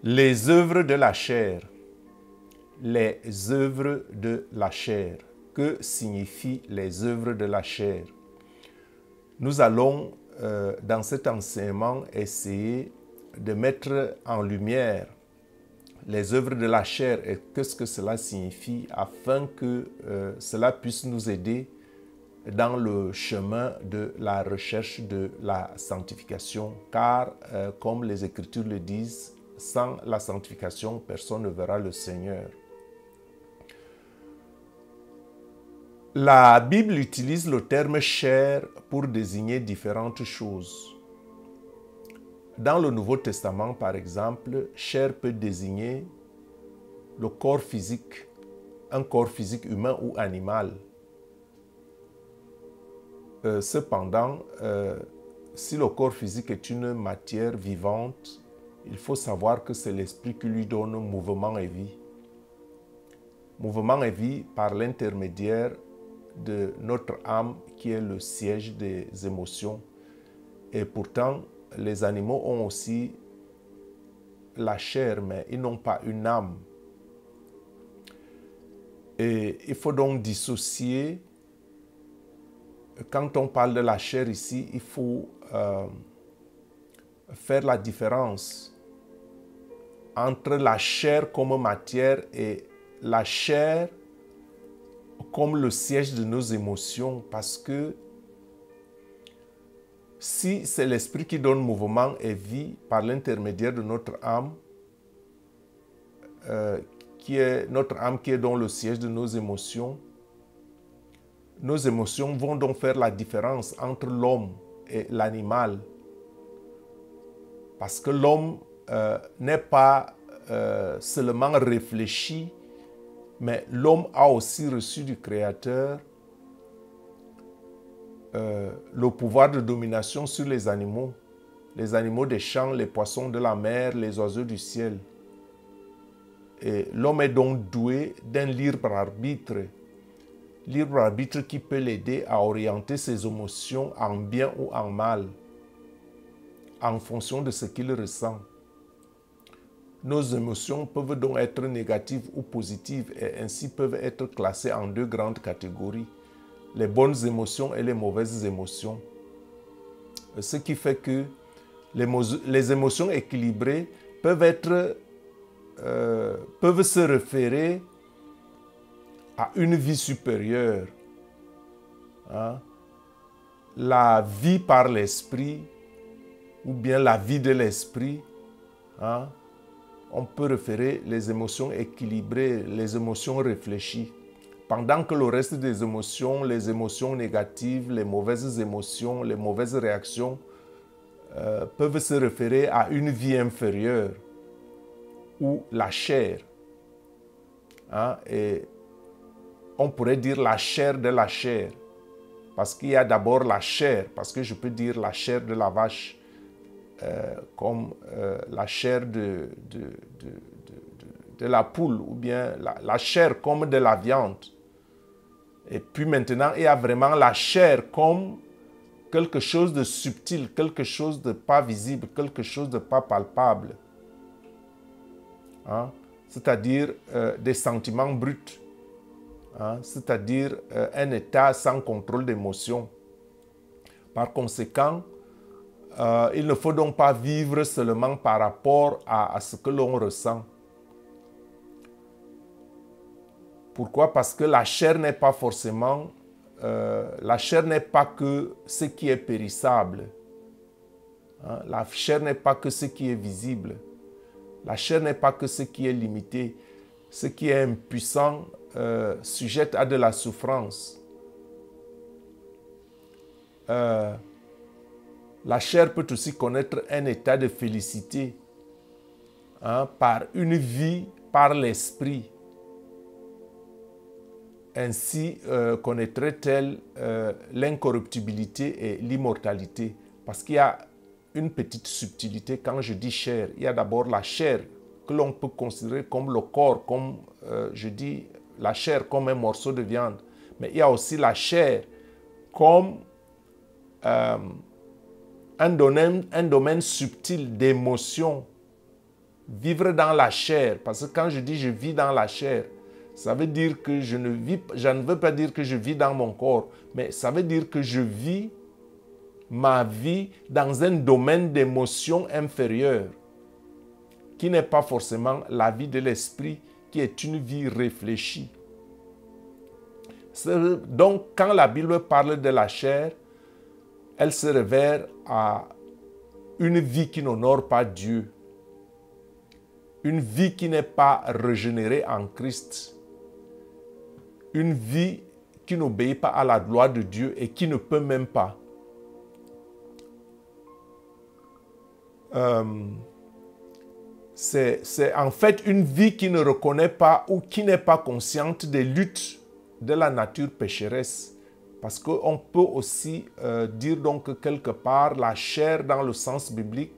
Les œuvres de la chair. Les œuvres de la chair. Que signifient les œuvres de la chair? Nous allons, dans cet enseignement, essayer de mettre en lumière les œuvres de la chair et qu'est-ce que cela signifie afin que cela puisse nous aider dans le chemin de la recherche de la sanctification. Car, comme les Écritures le disent, sans la sanctification, personne ne verra le Seigneur. La Bible utilise le terme chair pour désigner différentes choses. Dans le Nouveau Testament, par exemple, chair peut désigner le corps physique, un corps physique humain ou animal. Cependant, si le corps physique est une matière vivante, il faut savoir que c'est l'esprit qui lui donne mouvement et vie. Mouvement et vie par l'intermédiaire de notre âme qui est le siège des émotions. Et pourtant, les animaux ont aussi la chair, mais ils n'ont pas une âme. Et il faut donc dissocier. Quand on parle de la chair ici, il faut faire la différence entre la chair comme matière et la chair comme le siège de nos émotions, parce que si c'est l'esprit qui donne mouvement et vie par l'intermédiaire de notre âme, notre âme qui est dans le siège de nos émotions vont donc faire la différence entre l'homme et l'animal. Parce que l'homme n'est pas seulement réfléchi, mais l'homme a aussi reçu du Créateur le pouvoir de domination sur les animaux des champs, les poissons de la mer, les oiseaux du ciel. Et l'homme est donc doué d'un libre arbitre qui peut l'aider à orienter ses émotions en bien ou en mal, en fonction de ce qu'il ressent. Nos émotions peuvent donc être négatives ou positives et ainsi peuvent être classées en deux grandes catégories: les bonnes émotions et les mauvaises émotions. Ce qui fait que les émotions équilibrées peuvent se référer à une vie supérieure. Hein? La vie par l'esprit ou bien la vie de l'esprit. Hein? On peut référer les émotions équilibrées, les émotions réfléchies. Pendant que le reste des émotions, les émotions négatives, les mauvaises émotions, les mauvaises réactions peuvent se référer à une vie inférieure ou la chair. Hein? Et on pourrait dire la chair de la chair. Parce qu'il y a d'abord la chair, parce que je peux dire la chair de la vache, comme la chair de la poule, ou bien la chair comme de la viande. Et puis maintenant, il y a vraiment la chair comme quelque chose de subtil, quelque chose de pas visible, quelque chose de pas palpable. Hein? C'est-à-dire des sentiments bruts. Hein? C'est-à-dire un état sans contrôle d'émotion. Par conséquent, il ne faut donc pas vivre seulement par rapport à ce que l'on ressent. Pourquoi? Parce que la chair n'est pas forcément, la chair n'est pas que ce qui est périssable. Hein? La chair n'est pas que ce qui est visible. La chair n'est pas que ce qui est limité. Ce qui est impuissant sujette à de la souffrance. La chair peut aussi connaître un état de félicité, hein, par une vie, par l'esprit. Ainsi connaîtrait-elle l'incorruptibilité et l'immortalité. Parce qu'il y a une petite subtilité quand je dis chair. Il y a d'abord la chair que l'on peut considérer comme le corps, comme je dis la chair comme un morceau de viande. Mais il y a aussi la chair comme un domaine subtil d'émotion Vivre dans la chair, parce que quand je dis je vis dans la chair, ça veut dire que je ne veux pas dire que je vis dans mon corps, mais ça veut dire que je vis ma vie dans un domaine d'émotion inférieur, qui n'est pas forcément la vie de l'esprit, qui est une vie réfléchie. Donc, quand la Bible parle de la chair, elle se réfère à une vie qui n'honore pas Dieu, une vie qui n'est pas régénérée en Christ, une vie qui n'obéit pas à la loi de Dieu et qui ne peut même pas. C'est en fait une vie qui ne reconnaît pas ou qui n'est pas consciente des luttes de la nature pécheresse. Parce qu'on peut aussi dire donc que quelque part, la chair dans le sens biblique,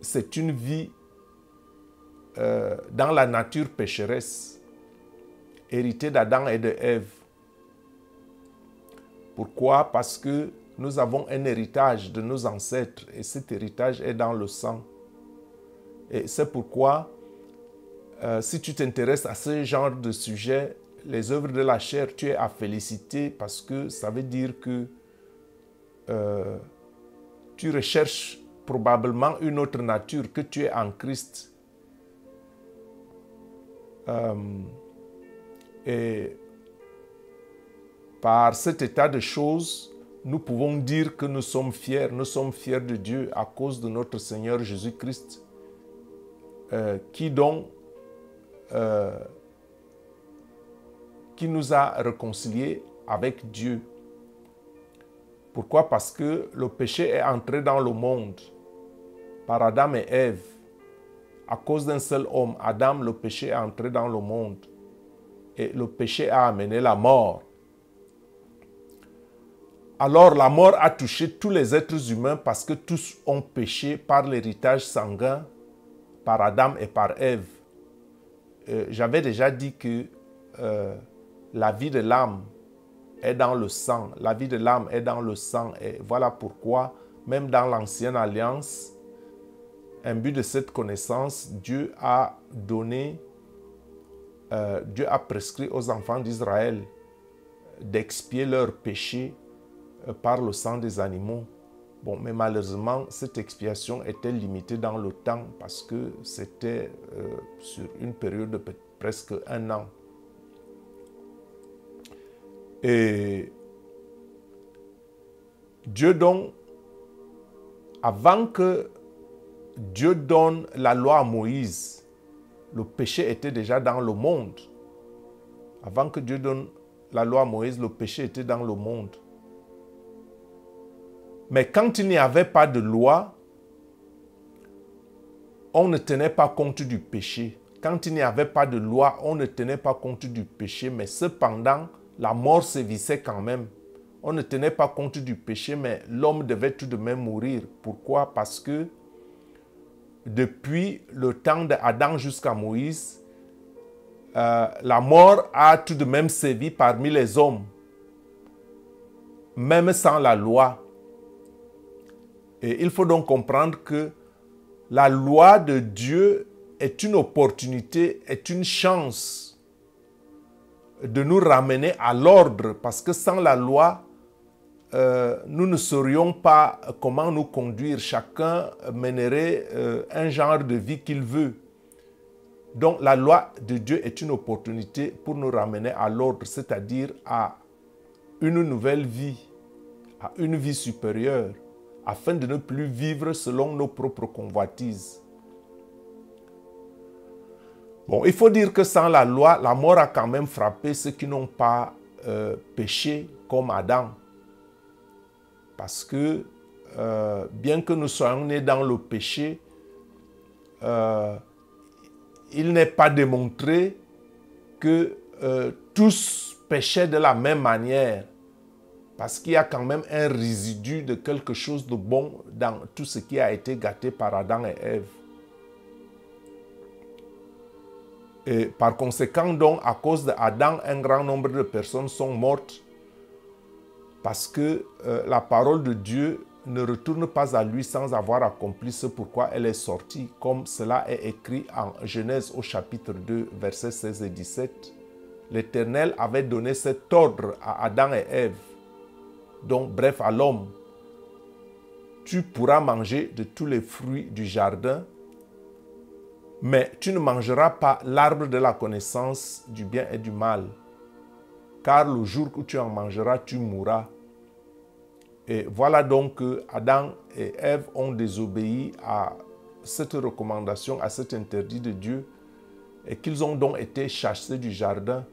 c'est une vie dans la nature pécheresse, héritée d'Adam et de Ève. Pourquoi? Parce que nous avons un héritage de nos ancêtres et cet héritage est dans le sang. Et c'est pourquoi, si tu t'intéresses à ce genre de sujet, les œuvres de la chair, tu es à féliciter parce que ça veut dire que tu recherches probablement une autre nature, que tu es en Christ. Et par cet état de choses, nous pouvons dire que nous sommes fiers de Dieu à cause de notre Seigneur Jésus-Christ, qui nous a réconciliés avec Dieu. Pourquoi? Parce que le péché est entré dans le monde par Adam et Ève. À cause d'un seul homme, Adam, le péché est entré dans le monde. Et le péché a amené la mort. Alors la mort a touché tous les êtres humains parce que tous ont péché par l'héritage sanguin, par Adam et par Ève. J'avais déjà dit que la vie de l'âme est dans le sang. La vie de l'âme est dans le sang. Et voilà pourquoi, même dans l'Ancienne Alliance, un but de cette connaissance, Dieu a prescrit aux enfants d'Israël d'expier leurs péchés par le sang des animaux. Bon, mais malheureusement, cette expiation était limitée dans le temps parce que c'était sur une période de presque 1 an. Et Dieu donc, avant que Dieu donne la loi à Moïse, le péché était déjà dans le monde. Avant que Dieu donne la loi à Moïse, le péché était dans le monde. Mais quand il n'y avait pas de loi, on ne tenait pas compte du péché. Quand il n'y avait pas de loi, on ne tenait pas compte du péché, mais cependant, la mort sévissait quand même. On ne tenait pas compte du péché, mais l'homme devait tout de même mourir. Pourquoi? Parce que depuis le temps d'Adam jusqu'à Moïse, la mort a tout de même sévi parmi les hommes, même sans la loi. Et il faut donc comprendre que la loi de Dieu est une opportunité, est une chance de nous ramener à l'ordre, parce que sans la loi, nous ne saurions pas comment nous conduire. Chacun mènerait un genre de vie qu'il veut. Donc la loi de Dieu est une opportunité pour nous ramener à l'ordre, c'est-à-dire à une nouvelle vie, à une vie supérieure, afin de ne plus vivre selon nos propres convoitises. Bon, il faut dire que sans la loi, la mort a quand même frappé ceux qui n'ont pas péché comme Adam. Parce que bien que nous soyons nés dans le péché, il n'est pas démontré que tous péchaient de la même manière. Parce qu'il y a quand même un résidu de quelque chose de bon dans tout ce qui a été gâté par Adam et Ève. Et par conséquent, donc, à cause d'Adam, un grand nombre de personnes sont mortes parce que la parole de Dieu ne retourne pas à lui sans avoir accompli ce pourquoi elle est sortie, comme cela est écrit en Genèse au chapitre 2, versets 16 et 17. L'Éternel avait donné cet ordre à Adam et Ève, donc bref à l'homme. Tu pourras manger de tous les fruits du jardin, mais tu ne mangeras pas l'arbre de la connaissance du bien et du mal, car le jour où tu en mangeras, tu mourras. Et voilà donc que Adam et Ève ont désobéi à cette recommandation, à cet interdit de Dieu, et qu'ils ont donc été chassés du jardin.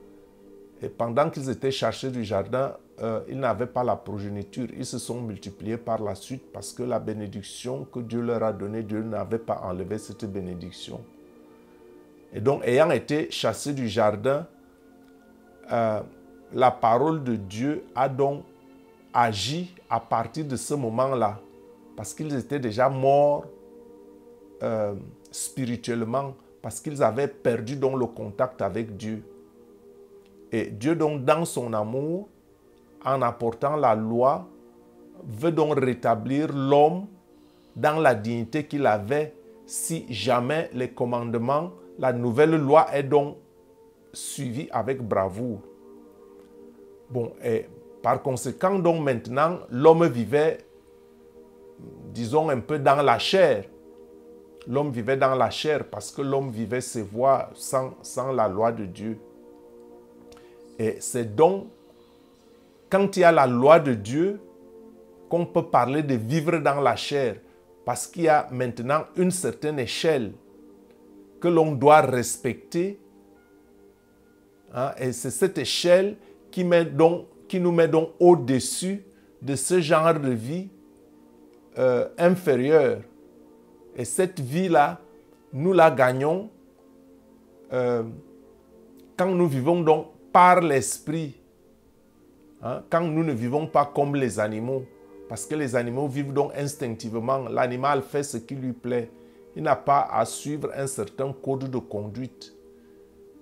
Et pendant qu'ils étaient chassés du jardin, ils n'avaient pas la progéniture. Ils se sont multipliés par la suite parce que la bénédiction que Dieu leur a donnée, Dieu n'avait pas enlevé cette bénédiction. Et donc, ayant été chassés du jardin, la parole de Dieu a donc agi à partir de ce moment-là, parce qu'ils étaient déjà morts spirituellement, parce qu'ils avaient perdu donc le contact avec Dieu. Et Dieu donc, dans son amour, en apportant la loi, veut donc rétablir l'homme dans la dignité qu'il avait si jamais les commandements, la nouvelle loi est donc suivie avec bravoure. Bon, et par conséquent, donc maintenant, l'homme vivait, disons, un peu dans la chair. L'homme vivait dans la chair parce que l'homme vivait ses voies sans la loi de Dieu. Et c'est donc quand il y a la loi de Dieu qu'on peut parler de vivre dans la chair, parce qu'il y a maintenant une certaine échelle que l'on doit respecter. Hein, et c'est cette échelle qui nous met donc au-dessus de ce genre de vie inférieure. Et cette vie-là, nous la gagnons quand nous vivons donc par l'esprit. Hein, quand nous ne vivons pas comme les animaux. Parce que les animaux vivent donc instinctivement. L'animal fait ce qui lui plaît. Il n'a pas à suivre un certain code de conduite.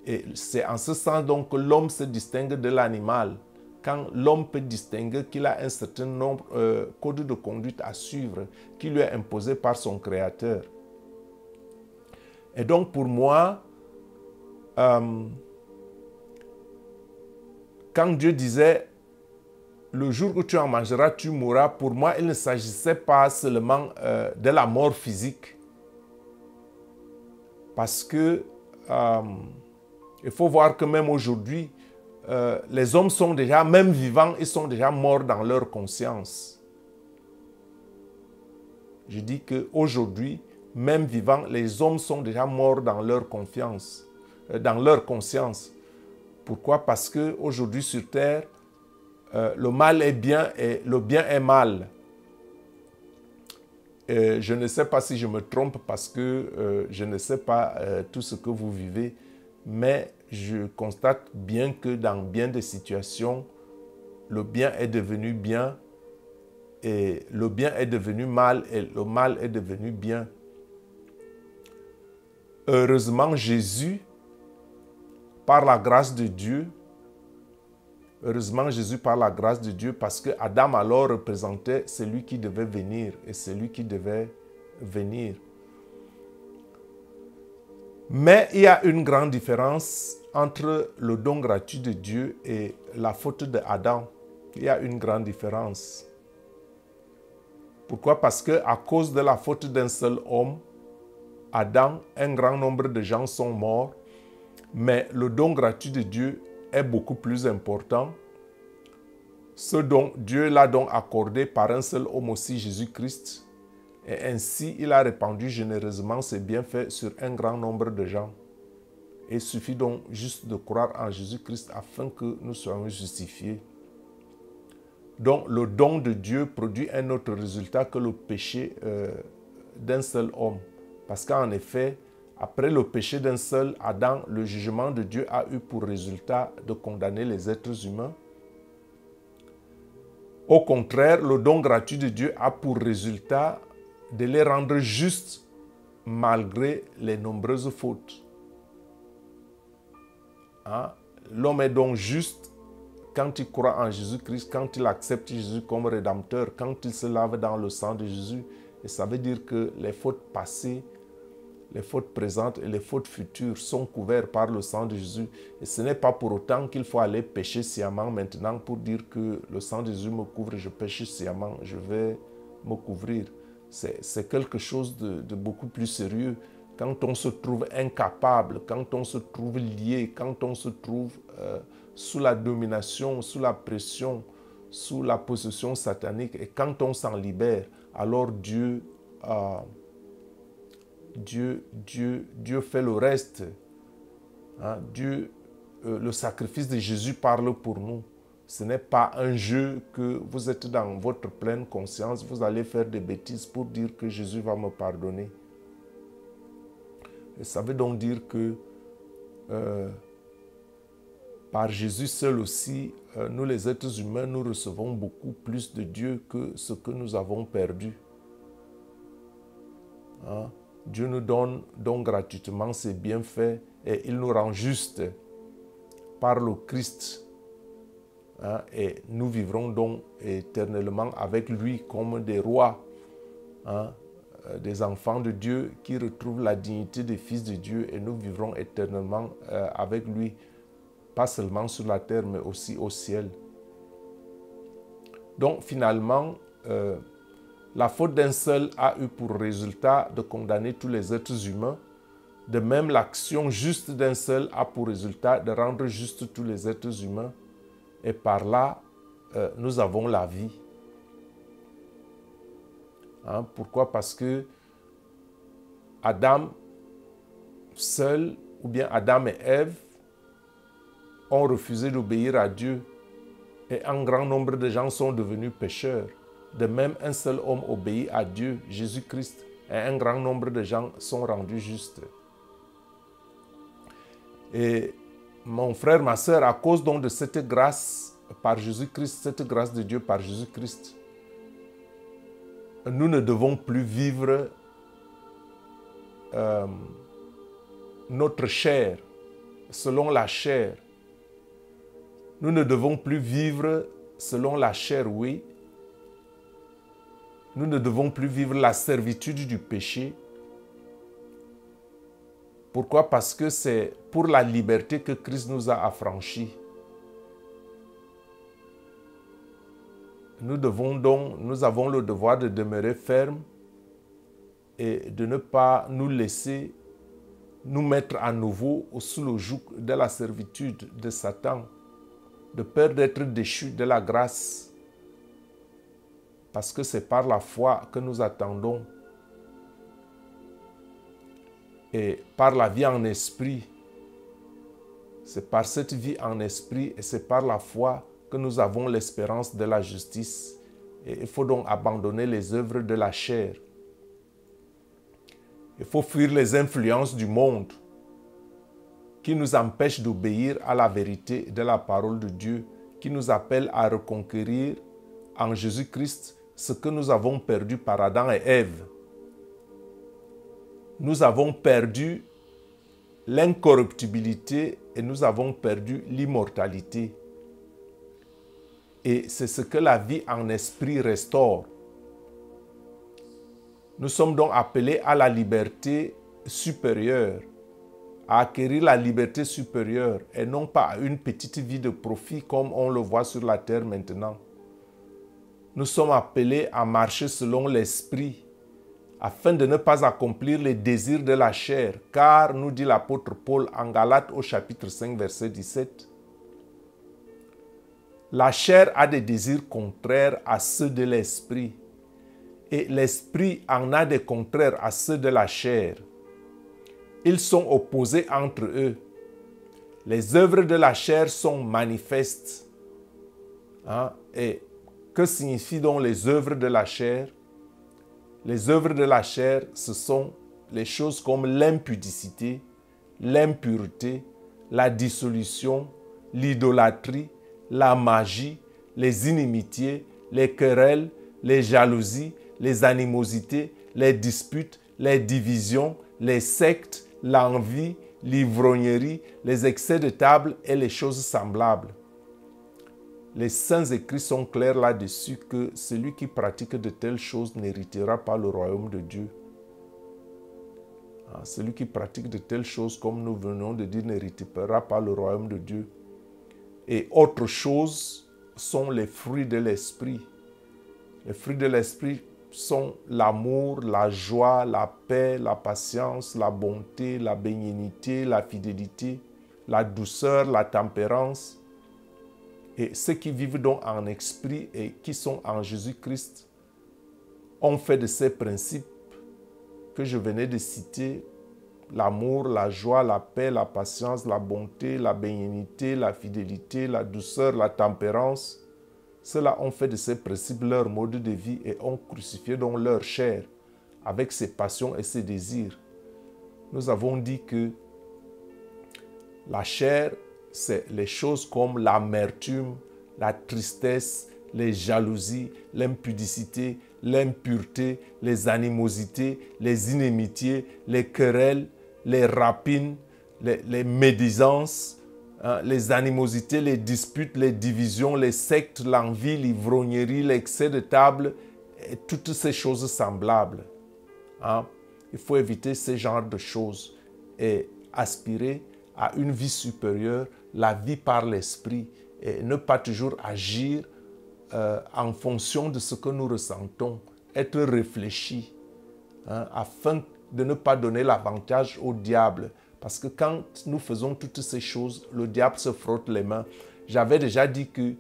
Et c'est en ce sens donc que l'homme se distingue de l'animal. Quand l'homme peut distinguer qu'il a un certain code de conduite à suivre, qui lui est imposé par son Créateur. Et donc pour moi, quand Dieu disait « Le jour où tu en mangeras, tu mourras », pour moi, il ne s'agissait pas seulement de la mort physique. Parce que il faut voir que même aujourd'hui, les hommes sont déjà, même vivants, ils sont déjà morts dans leur conscience. Je dis qu'aujourd'hui, même vivants, les hommes sont déjà morts dans leur confiance, dans leur conscience. Pourquoi? Parce qu'aujourd'hui sur terre, le mal est bien et le bien est mal. Je ne sais pas si je me trompe parce que je ne sais pas tout ce que vous vivez, mais je constate bien que dans bien des situations, le bien est devenu bien et le bien est devenu mal et le mal est devenu bien. Heureusement, Jésus, par la grâce de Dieu, parce que Adam alors représentait celui qui devait venir et celui qui devait venir. Mais il y a une grande différence entre le don gratuit de Dieu et la faute d'Adam. Il y a une grande différence. Pourquoi? Parce qu'à cause de la faute d'un seul homme, Adam, un grand nombre de gens sont morts, mais le don gratuit de Dieu est beaucoup plus important. Ce don, Dieu l'a donc accordé par un seul homme aussi, Jésus-Christ. Et ainsi, il a répandu généreusement ses bienfaits sur un grand nombre de gens. Et il suffit donc juste de croire en Jésus-Christ afin que nous soyons justifiés. Donc, le don de Dieu produit un autre résultat que le péché d'un seul homme. Parce qu'en effet, après le péché d'un seul Adam, le jugement de Dieu a eu pour résultat de condamner les êtres humains. Au contraire, le don gratuit de Dieu a pour résultat de les rendre justes malgré les nombreuses fautes. Hein? L'homme est donc juste quand il croit en Jésus-Christ, quand il accepte Jésus comme rédempteur, quand il se lave dans le sang de Jésus, et ça veut dire que les fautes passées, les fautes présentes et les fautes futures sont couvertes par le sang de Jésus. Et ce n'est pas pour autant qu'il faut aller pécher sciemment maintenant pour dire que le sang de Jésus me couvre et je pêche sciemment, je vais me couvrir. C'est quelque chose de beaucoup plus sérieux. Quand on se trouve incapable, quand on se trouve lié, quand on se trouve sous la domination, sous la pression, sous la possession satanique, et quand on s'en libère, alors Dieu fait le reste. Hein? Le sacrifice de Jésus parle pour nous. Ce n'est pas un jeu que vous êtes dans votre pleine conscience, vous allez faire des bêtises pour dire que Jésus va me pardonner. Et ça veut donc dire que par Jésus seul aussi, nous les êtres humains, nous recevons beaucoup plus de Dieu que ce que nous avons perdu. Hein? Dieu nous donne donc gratuitement ses bienfaits et il nous rend justes par le Christ. Hein? Et nous vivrons donc éternellement avec lui comme des rois, hein? Des enfants de Dieu qui retrouvent la dignité des fils de Dieu, et nous vivrons éternellement avec lui, pas seulement sur la terre mais aussi au ciel. Donc finalement, la faute d'un seul a eu pour résultat de condamner tous les êtres humains. De même, l'action juste d'un seul a pour résultat de rendre juste tous les êtres humains. Et par là, nous avons la vie. Hein? Pourquoi? Parce que Adam seul, ou bien Adam et Ève, ont refusé d'obéir à Dieu. Et un grand nombre de gens sont devenus pécheurs. De même, un seul homme obéit à Dieu, Jésus-Christ, et un grand nombre de gens sont rendus justes. Et mon frère, ma sœur, à cause donc de cette grâce par Jésus-Christ, cette grâce de Dieu par Jésus-Christ, nous ne devons plus vivre notre chair, selon la chair. Nous ne devons plus vivre selon la chair, oui. Nous ne devons plus vivre la servitude du péché. Pourquoi? Parce que c'est pour la liberté que Christ nous a affranchis. Nous avons le devoir de demeurer fermes et de ne pas nous laisser nous mettre à nouveau sous le joug de la servitude de Satan, de peur d'être déchus de la grâce. Parce que c'est par la foi que nous attendons. Et par la vie en esprit. C'est par cette vie en esprit et c'est par la foi que nous avons l'espérance de la justice. Et il faut donc abandonner les œuvres de la chair. Il faut fuir les influences du monde qui nous empêchent d'obéir à la vérité de la parole de Dieu, qui nous appelle à reconquérir en Jésus-Christ ce que nous avons perdu par Adam et Ève. Nous avons perdu l'incorruptibilité et nous avons perdu l'immortalité. Et c'est ce que la vie en esprit restaure. Nous sommes donc appelés à la liberté supérieure, à acquérir la liberté supérieure et non pas à une petite vie de profit comme on le voit sur la terre maintenant. Nous sommes appelés à marcher selon l'esprit afin de ne pas accomplir les désirs de la chair, car, nous dit l'apôtre Paul en Galates au chapitre 5, verset 17, la chair a des désirs contraires à ceux de l'esprit, et l'esprit en a des contraires à ceux de la chair. Ils sont opposés entre eux. Les œuvres de la chair sont manifestes. Hein? Et que signifient donc les œuvres de la chair? Les œuvres de la chair, ce sont les choses comme l'impudicité, l'impureté, la dissolution, l'idolâtrie, la magie, les inimitiés, les querelles, les jalousies, les animosités, les disputes, les divisions, les sectes, l'envie, l'ivrognerie, les excès de table et les choses semblables. Les saints écrits sont clairs là-dessus que celui qui pratique de telles choses n'héritera pas le royaume de Dieu. Celui qui pratique de telles choses, comme nous venons de dire, n'héritera pas le royaume de Dieu. Et autre chose sont les fruits de l'esprit. Les fruits de l'esprit sont l'amour, la joie, la paix, la patience, la bonté, la bénignité, la fidélité, la douceur, la tempérance. Et ceux qui vivent donc en esprit et qui sont en Jésus-Christ ont fait de ces principes que je venais de citer, l'amour, la joie, la paix, la patience, la bonté, la bénignité, la fidélité, la douceur, la tempérance. Ceux-là ont fait de ces principes leur mode de vie et ont crucifié donc leur chair avec ses passions et ses désirs. Nous avons dit que la chair, c'est les choses comme l'amertume, la tristesse, les jalousies, l'impudicité, l'impureté, les animosités, les inimitiés, les querelles, les rapines, les médisances, les animosités, les disputes, les divisions, les sectes, l'envie, l'ivrognerie, l'excès de table, et toutes ces choses semblables. Il faut éviter ce genre de choses et aspirer à une vie supérieure, la vie par l'esprit, et ne pas toujours agir en fonction de ce que nous ressentons, être réfléchi, afin de ne pas donner l'avantage au diable. Parce que quand nous faisons toutes ces choses, le diable se frotte les mains. J'avais déjà dit que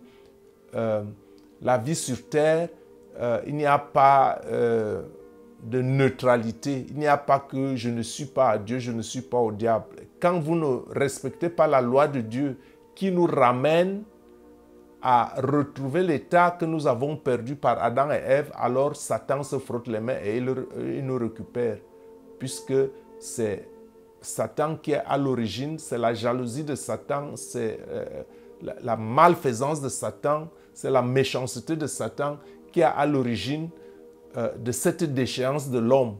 la vie sur terre, il n'y a pas de neutralité. Il n'y a pas que je ne suis pas à Dieu, je ne suis pas au diable. Quand vous ne respectez pas la loi de Dieu qui nous ramène à retrouver l'état que nous avons perdu par Adam et Ève, alors Satan se frotte les mains et il nous récupère. Puisque c'est Satan qui est à l'origine, c'est la jalousie de Satan, c'est la malfaisance de Satan, c'est la méchanceté de Satan qui est à l'origine de cette déchéance de l'homme.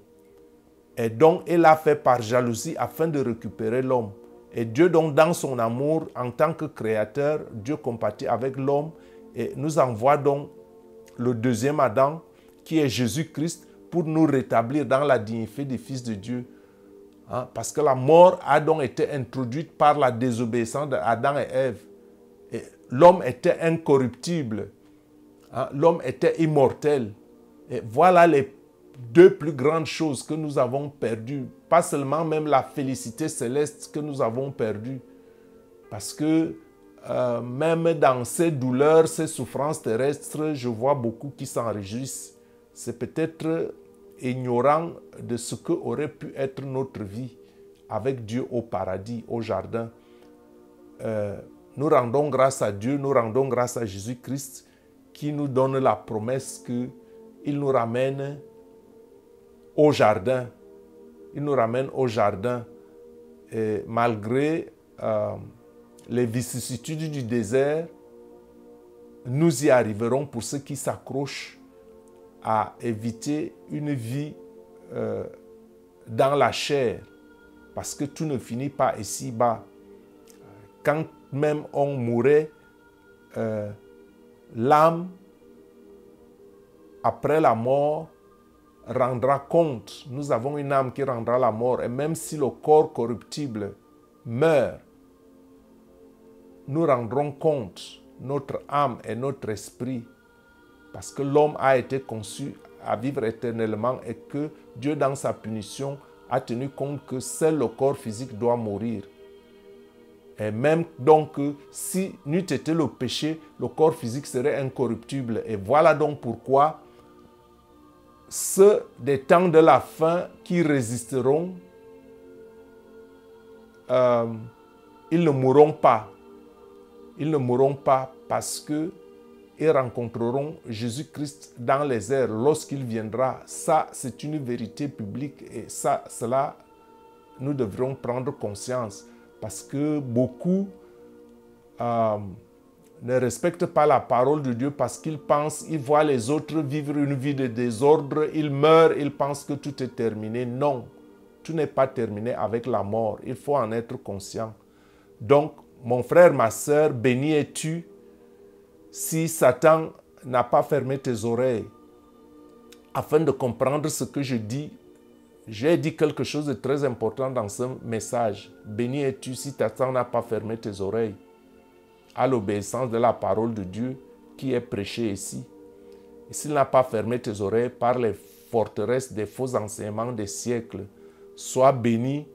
Et donc, il l'a fait par jalousie afin de récupérer l'homme. Et Dieu, donc, dans son amour, en tant que créateur, Dieu compatit avec l'homme et nous envoie donc le deuxième Adam, qui est Jésus-Christ, pour nous rétablir dans la dignité des fils de Dieu. Parce que la mort a donc été introduite par la désobéissance d'Adam et Ève. Et l'homme était incorruptible. L'homme était immortel. Et voilà les deux plus grandes choses que nous avons perdues. Pas seulement même la félicité céleste que nous avons perdue. Parce que même dans ces douleurs, ces souffrances terrestres, je vois beaucoup qui s'en réjouissent. C'est peut-être ignorant de ce que aurait pu être notre vie avec Dieu au paradis, au jardin. Nous rendons grâce à Dieu, nous rendons grâce à Jésus-Christ qui nous donne la promesse qu'il nous ramène au jardin. Il nous ramène au jardin. Et malgré les vicissitudes du désert, nous y arriverons pour ceux qui s'accrochent à éviter une vie dans la chair, parce que tout ne finit pas ici-bas. Quand même on mourrait, l'âme, après la mort, rendra compte. Nous avons une âme qui rendra la mort, et même si le corps corruptible meurt, nous rendrons compte, notre âme et notre esprit, parce que l'homme a été conçu à vivre éternellement et que Dieu, dans sa punition, a tenu compte que seul le corps physique doit mourir. Et même donc, si n'eût été le péché, le corps physique serait incorruptible. Et voilà donc pourquoi ceux des temps de la fin qui résisteront, ils ne mourront pas. Ils ne mourront pas parce que ils rencontreront Jésus-Christ dans les airs lorsqu'il viendra. Ça, c'est une vérité publique et cela, nous devrons prendre conscience parce que beaucoup ne respectent pas la parole de Dieu parce qu'ils pensent, ils voient les autres vivre une vie de désordre, ils meurent, ils pensent que tout est terminé. Non, tout n'est pas terminé avec la mort. Il faut en être conscient. Donc, mon frère, ma sœur, béni es-tu si Satan n'a pas fermé tes oreilles afin de comprendre ce que je dis, j'ai dit quelque chose de très important dans ce message. Béni es-tu si Satan n'a pas fermé tes oreilles à l'obéissance de la parole de Dieu qui est prêchée ici. Et s'il n'a pas fermé tes oreilles par les forteresses des faux enseignements des siècles, sois béni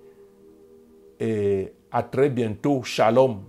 et à très bientôt. Shalom.